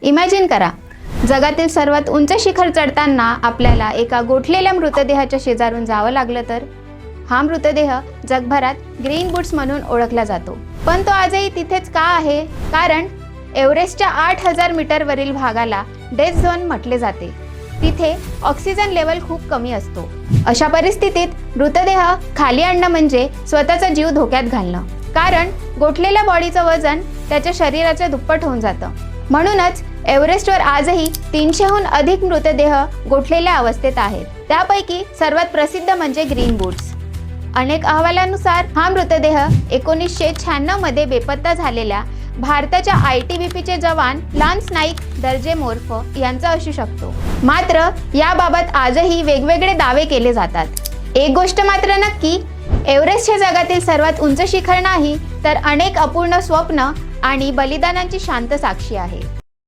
Imagine करा, जगातील सर्वात उंच शिखर चढताना आपल्याला एका गोठलेल्या मृतदेहाच्या शेजारून जावं लागलं तर? हा मृतदेह जगभरात ग्रीन बूट्स म्हणून ओळखला जातो. पण तो आजही तिथेच का आहे? कारण एव्हरेस्टच्या 8000 मीटरवरील भागाला डेथ झोन म्हटले जाते. तिथे ऑक्सिजन लेवल खूप कमी असतो. अशा परिस्थितीत मृतदेह खाली आणणं म्हणजे स्वतःचा जीव धोक्यात घालणं. कारण गोठलेल्या बॉडीचं वजन त्याच्या शरीराच्या दुप्पट होऊन जातं. म्हणूनच एव्हरेस्टवर आजही 300हून अधिक मृतदेह गोठलेल्या अवस्थेत आहेत. त्यापैकी सर्वात प्रसिद्ध म्हणजे ग्रीन बूट्स. अनेक अहवालांनुसार हा मृतदेह 1996 मध्ये बेपत्ता झालेल्या भारताच्या ITBPचे जवान लान्स नाईक दर्जे मोर्फ यांचा असू शकतो. मात्र याबाबत आजही वेगवेगळे दावे केले जातात. एक गोष्ट मात्र नक्की, एव्हरेस्ट हे जगातील सर्वात उंच शिखर नाही, तर अनेक अपूर्ण स्वप्न आणि बलिदानांची शांत साक्षी आहे.